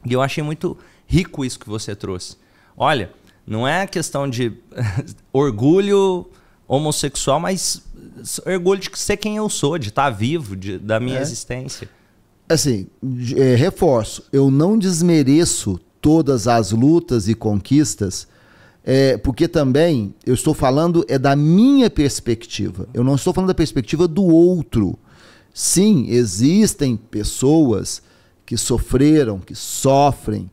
E eu achei muito rico isso que você trouxe. Olha, não é questão de orgulho homossexual, mas orgulho de ser quem eu sou, de estar vivo, da minha existência. Assim, reforço, eu não desmereço todas as lutas e conquistas, porque também eu estou falando da minha perspectiva, eu não estou falando da perspectiva do outro. Sim, existem pessoas que sofreram, que sofrem,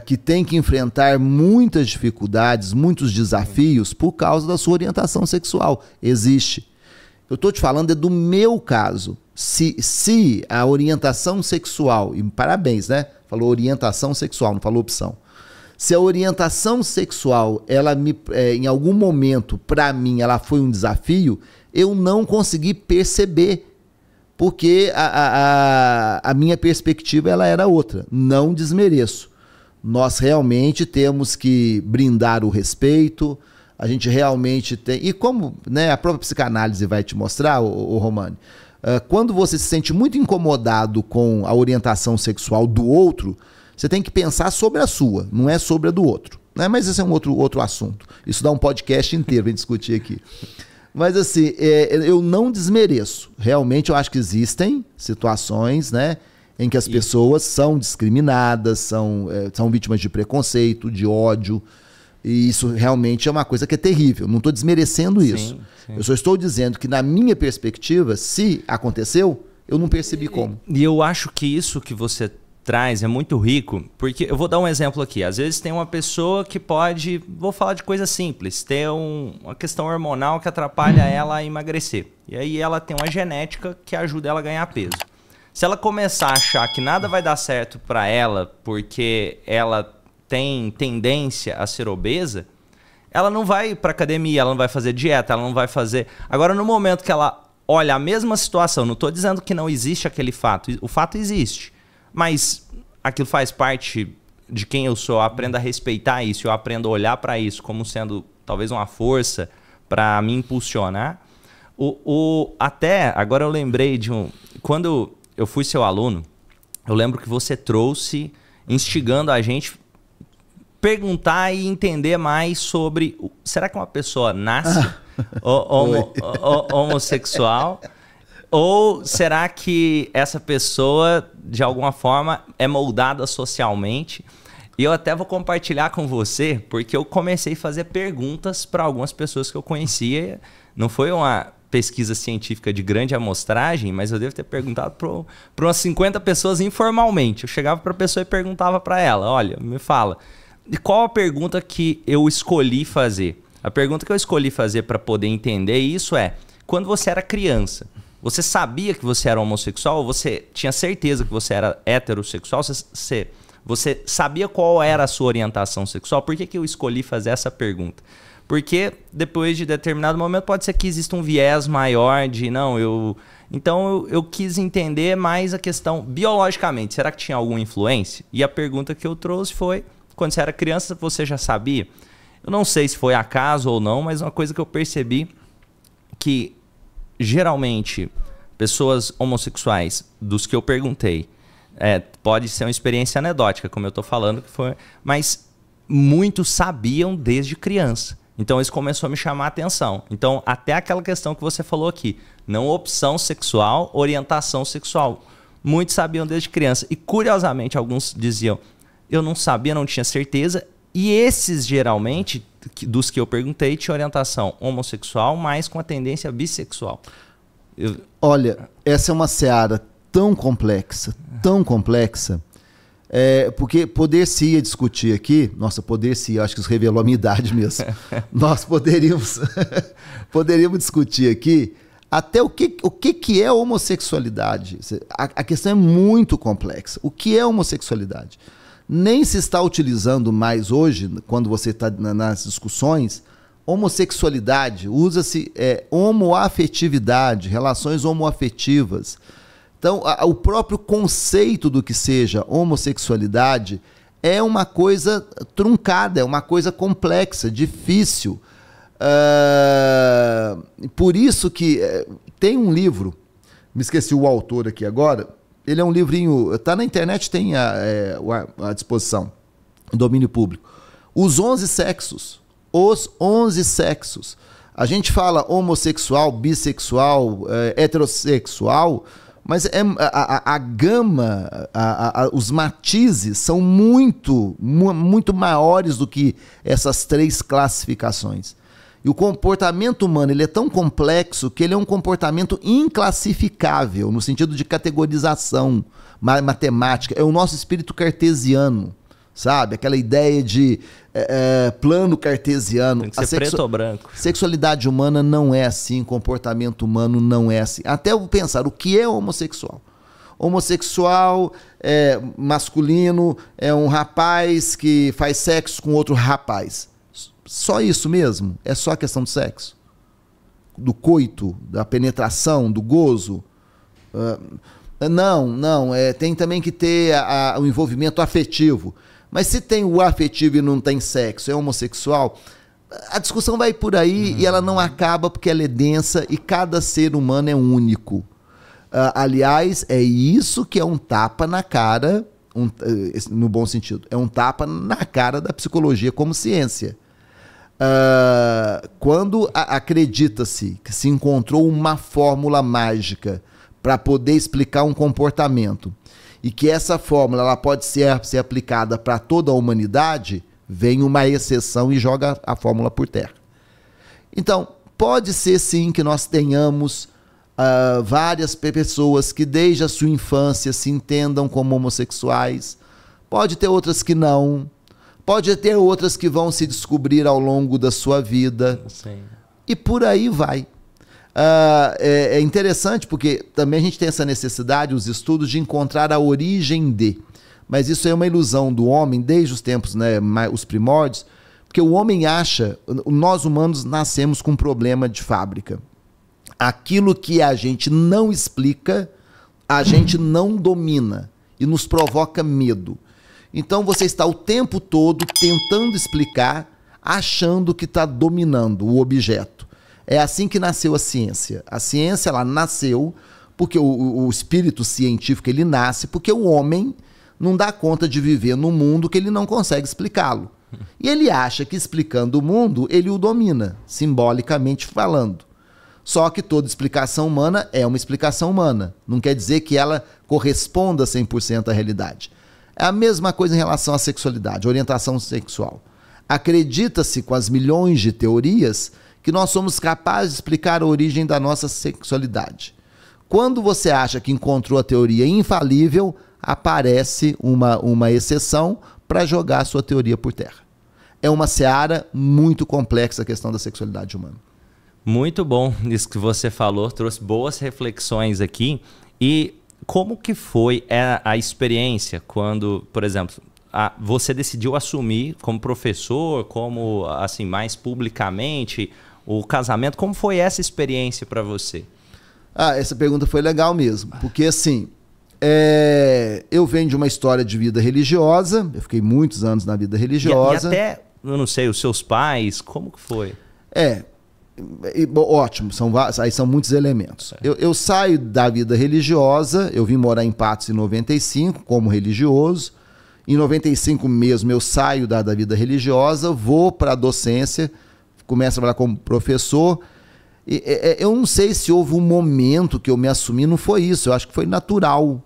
que têm que enfrentar muitas dificuldades, muitos desafios por causa da sua orientação sexual. Existe. Eu estou te falando do meu caso. Se a orientação sexual, e parabéns, né? Falou orientação sexual, não falou opção. Se a orientação sexual, ela em algum momento, para mim, ela foi um desafio, eu não consegui perceber, porque a minha perspectiva ela era outra. Não desmereço. Nós realmente temos que brindar o respeito, a gente realmente tem... E como, né, a própria psicanálise vai te mostrar, o Romani, quando você se sente muito incomodado com a orientação sexual do outro, você tem que pensar sobre a sua, não é sobre a do outro. Né? Mas esse é um outro assunto. Isso dá um podcast inteiro para discutir aqui. Mas assim, eu não desmereço. Realmente eu acho que existem situações, né, em que as pessoas são discriminadas, são vítimas de preconceito, de ódio. E isso realmente é uma coisa que é terrível. Não estou desmerecendo isso. Sim. Eu só estou dizendo que, na minha perspectiva, se aconteceu, eu não percebi como. E eu acho que isso que você traz é muito rico, porque eu vou dar um exemplo aqui. Às vezes tem uma pessoa que pode, vou falar de coisa simples, ter uma questão hormonal que atrapalha ela a emagrecer. E aí ela tem uma genética que ajuda ela a ganhar peso. Se ela começar a achar que nada vai dar certo para ela porque ela tem tendência a ser obesa, ela não vai para academia, ela não vai fazer dieta, ela não vai fazer... Agora, no momento que ela olha a mesma situação, não estou dizendo que não existe aquele fato, o fato existe, mas aquilo faz parte de quem eu sou, eu aprendo a respeitar isso, eu aprendo a olhar para isso como sendo talvez uma força para me impulsionar. Até, agora eu lembrei de quando eu fui seu aluno, eu lembro que você trouxe, instigando a gente perguntar e entender mais sobre... Será que uma pessoa nasce homossexual? Ou será que essa pessoa, de alguma forma, é moldada socialmente? E eu até vou compartilhar com você, porque eu comecei a fazer perguntas para algumas pessoas que eu conhecia. Não foi uma pesquisa científica de grande amostragem, mas eu devo ter perguntado para umas 50 pessoas informalmente. Eu chegava para a pessoa e perguntava para ela, olha, me fala... E qual a pergunta que eu escolhi fazer? A pergunta que eu escolhi fazer para poder entender isso é: quando você era criança, você sabia que você era homossexual? Ou você tinha certeza que você era heterossexual? Você sabia qual era a sua orientação sexual? Por que eu escolhi fazer essa pergunta? Porque depois de determinado momento pode ser que exista um viés maior de Então eu quis entender mais a questão biologicamente. Será que tinha alguma influência? E a pergunta que eu trouxe foi: quando você era criança, você já sabia? Eu não sei se foi acaso ou não, mas uma coisa que eu percebi que, geralmente, pessoas homossexuais, dos que eu perguntei, pode ser uma experiência anedótica, como eu estou falando, mas muitos sabiam desde criança. Então, isso começou a me chamar a atenção. Então, até aquela questão que você falou aqui, não opção sexual, orientação sexual. Muitos sabiam desde criança. E, curiosamente, alguns diziam... Eu não sabia, não tinha certeza. E esses, geralmente, dos que eu perguntei, tinham orientação homossexual, mas com a tendência bissexual. Olha, essa é uma seara tão complexa, porque poder-se-ia discutir aqui, nossa, poder-se-ia, acho que isso revelou a minha idade mesmo. Nós poderíamos discutir aqui até o que é homossexualidade. A questão é muito complexa. O que é homossexualidade? Nem se está utilizando mais hoje, quando você está nas discussões, homossexualidade, usa-se homoafetividade, relações homoafetivas. Então, o próprio conceito do que seja homossexualidade é uma coisa truncada, é uma coisa complexa, difícil. Por isso que tem um livro, me esqueci o autor aqui agora, Ele é um livrinho, tá na internet, tem à disposição, em domínio público. Os 11 sexos. Os 11 sexos. A gente fala homossexual, bissexual, heterossexual, mas a gama, os matizes são muito maiores do que essas 3 classificações. E o comportamento humano ele é tão complexo que ele é um comportamento inclassificável, no sentido de categorização matemática. É o nosso espírito cartesiano, sabe? Aquela ideia de plano cartesiano. Tem que ser preto ou branco. Sexualidade humana não é assim, comportamento humano não é assim. Até eu pensar, o que é homossexual? Homossexual é masculino, é um rapaz que faz sexo com outro rapaz. Só isso mesmo? É só a questão do sexo? Do coito, da penetração, do gozo? Não. Tem também que ter o envolvimento afetivo. Mas se tem o afetivo e não tem sexo, é homossexual? A discussão vai por aí e ela não acaba porque ela é densa e cada ser humano é único. Aliás, é isso que é um tapa na cara, no bom sentido, é um tapa na cara da psicologia como ciência. Quando acredita-se que se encontrou uma fórmula mágica para poder explicar um comportamento e que essa fórmula ela pode ser aplicada para toda a humanidade, vem uma exceção e joga a fórmula por terra. Então, pode ser sim que nós tenhamos várias pessoas que desde a sua infância se entendam como homossexuais, pode ter outras que não, pode ter outras que vão se descobrir ao longo da sua vida. Sim. E por aí vai. É interessante porque também a gente tem essa necessidade, os estudos, de encontrar a origem de. Mas isso é uma ilusão do homem desde os tempos, né, os primórdios, porque o homem acha, nós humanos nascemos com um problema de fábrica. Aquilo que a gente não explica, a gente não domina e nos provoca medo. Então você está o tempo todo tentando explicar, achando que está dominando o objeto. É assim que nasceu a ciência. A ciência ela nasceu porque o espírito científico ele nasce porque o homem não dá conta de viver num mundo que ele não consegue explicá-lo. E ele acha que explicando o mundo, ele o domina, simbolicamente falando. Só que toda explicação humana é uma explicação humana. Não quer dizer que ela corresponda 100% à realidade. É a mesma coisa em relação à sexualidade, orientação sexual. Acredita-se, com as milhões de teorias, que nós somos capazes de explicar a origem da nossa sexualidade. Quando você acha que encontrou a teoria infalível, aparece uma exceção para jogar a sua teoria por terra. É uma seara muito complexa a questão da sexualidade humana. Muito bom isso que você falou, trouxe boas reflexões aqui. E como que foi a experiência quando, por exemplo, você decidiu assumir como professor, como assim mais publicamente o casamento? Como foi essa experiência para você? Essa pergunta foi legal mesmo, porque assim, eu venho de uma história de vida religiosa, eu fiquei muitos anos na vida religiosa. E até, eu não sei, os seus pais, como que foi? Ótimo, aí são muitos elementos. Eu saio da vida religiosa, eu vim morar em Patos em 95 como religioso. Em 95 mesmo eu saio da vida religiosa, vou para a docência, começo a trabalhar como professor. Eu não sei se houve um momento que eu me assumi, não foi isso, eu acho que foi natural.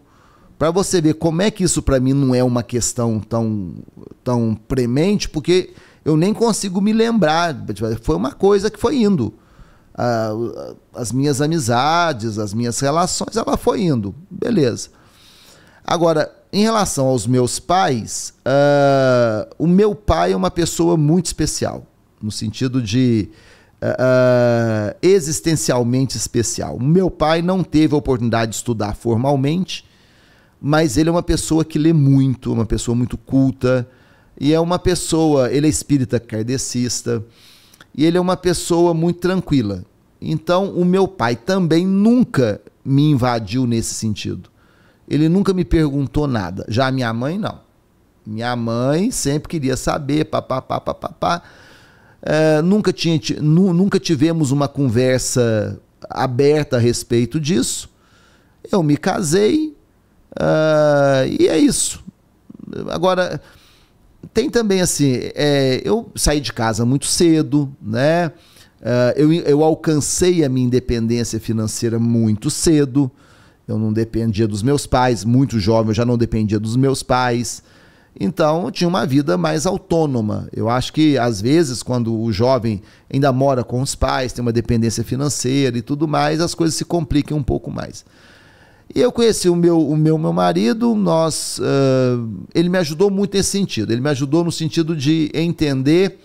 Para você ver como é que isso para mim não é uma questão tão premente, porque eu nem consigo me lembrar, foi uma coisa que foi indo. As minhas amizades, as minhas relações, ela foi indo, beleza. Agora, em relação aos meus pais, o meu pai é uma pessoa muito especial, no sentido de existencialmente especial. O meu pai não teve a oportunidade de estudar formalmente, mas ele é uma pessoa que lê muito, uma pessoa muito culta, e é uma pessoa, ele é espírita kardecista, e ele é uma pessoa muito tranquila. Então, o meu pai também nunca me invadiu nesse sentido. Ele nunca me perguntou nada. Já a minha mãe, não. Minha mãe sempre queria saber, papapá. Nunca tivemos uma conversa aberta a respeito disso. Eu me casei, E é isso. Agora, tem também assim, eu saí de casa muito cedo, né? Eu alcancei a minha independência financeira muito cedo. Eu não dependia dos meus pais, muito jovem eu já não dependia dos meus pais. Então, eu tinha uma vida mais autônoma. Eu acho que, às vezes, quando o jovem ainda mora com os pais, tem uma dependência financeira e tudo mais, as coisas se complicam um pouco mais. E eu conheci o meu marido, ele me ajudou muito nesse sentido. Ele me ajudou no sentido de entender,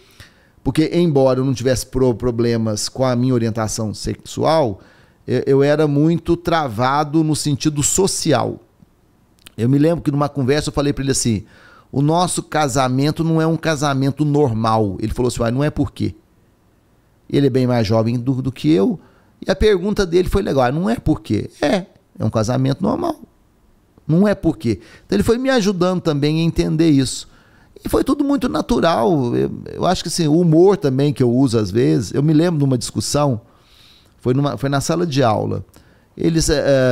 porque, embora eu não tivesse problemas com a minha orientação sexual, eu era muito travado no sentido social. Eu me lembro que numa conversa eu falei para ele assim, o nosso casamento não é um casamento normal. Ele falou assim, não é por quê? Ele é bem mais jovem do que eu, e a pergunta dele foi legal, não é por quê? É um casamento normal. Não é por quê? Então ele foi me ajudando também a entender isso. E foi tudo muito natural. Eu acho que assim, o humor também que eu uso às vezes, eu me lembro de uma discussão, foi na sala de aula. Eles,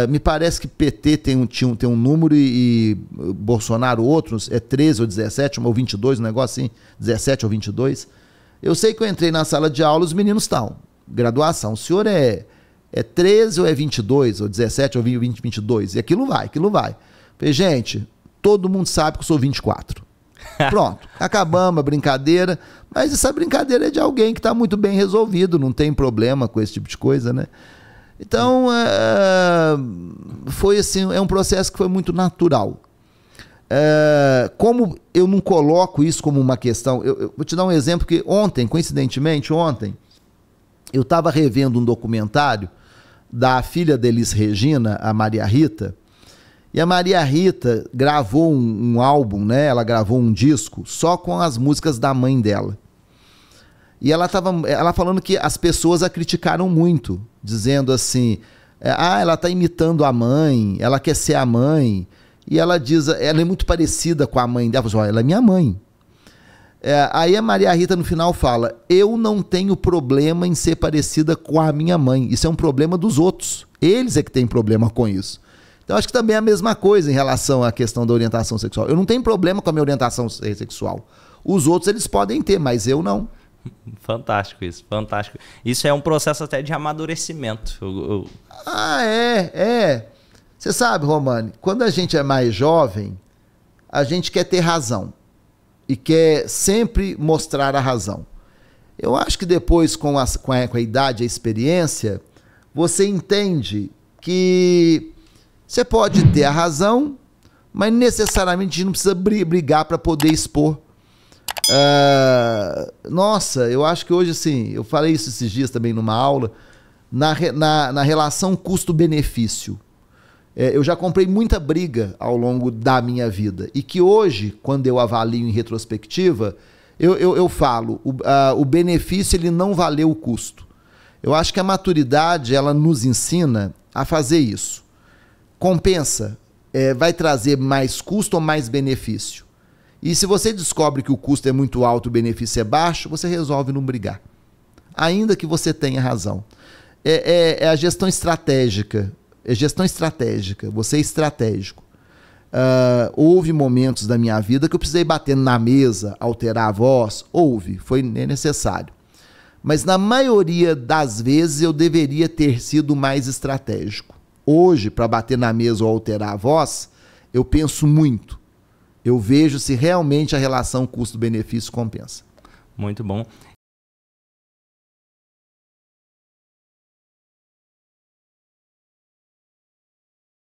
me parece que PT tem um número e Bolsonaro outros, 13 ou 17, ou 22, um negócio assim, 17 ou 22. Eu sei que eu entrei na sala de aula, os meninos estão, graduação, o senhor é 13 ou é 22, ou 17 ou 20, 22, e aquilo vai. Falei, gente, todo mundo sabe que eu sou 24. Pronto, acabamos a brincadeira, mas essa brincadeira é de alguém que está muito bem resolvido, não tem problema com esse tipo de coisa, né? Então, foi assim, é um processo que foi muito natural. Como eu não coloco isso como uma questão, eu vou te dar um exemplo que coincidentemente ontem, eu estava revendo um documentário da filha da Elis Regina, a Maria Rita, e a Maria Rita gravou um álbum, né? Ela gravou um disco só com as músicas da mãe dela. E ela falando que as pessoas a criticaram muito, dizendo assim, ela está imitando a mãe, ela quer ser a mãe, e ela diz, ela é muito parecida com a mãe dela, ela é minha mãe. Aí a Maria Rita no final fala, eu não tenho problema em ser parecida com a minha mãe, isso é um problema dos outros, eles é que têm problema com isso. Então acho que também é a mesma coisa em relação à questão da orientação sexual. Eu não tenho problema com a minha orientação sexual. Os outros eles podem ter, mas eu não. Fantástico isso, fantástico. Isso é um processo até de amadurecimento. Você sabe, Romani, quando a gente é mais jovem, a gente quer ter razão. E quer sempre mostrar a razão. Eu acho que depois, com a idade e a experiência, você entende que você pode ter a razão, mas necessariamente a gente não precisa brigar para poder expor. Nossa, eu acho que hoje, assim, eu falei isso esses dias também numa aula, na relação custo-benefício. Eu já comprei muita briga ao longo da minha vida. E que hoje, quando eu avalio em retrospectiva, eu falo, o benefício ele não valeu o custo. Eu acho que a maturidade ela nos ensina a fazer isso. Compensa, vai trazer mais custo ou mais benefício? E se você descobre que o custo é muito alto e o benefício é baixo, você resolve não brigar. Ainda que você tenha razão. É a gestão estratégica. É gestão estratégica, você é estratégico. Houve momentos da minha vida que eu precisei bater na mesa, alterar a voz, foi necessário. Mas na maioria das vezes eu deveria ter sido mais estratégico. Hoje, para bater na mesa ou alterar a voz, eu penso muito. Eu vejo se realmente a relação custo-benefício compensa. Muito bom.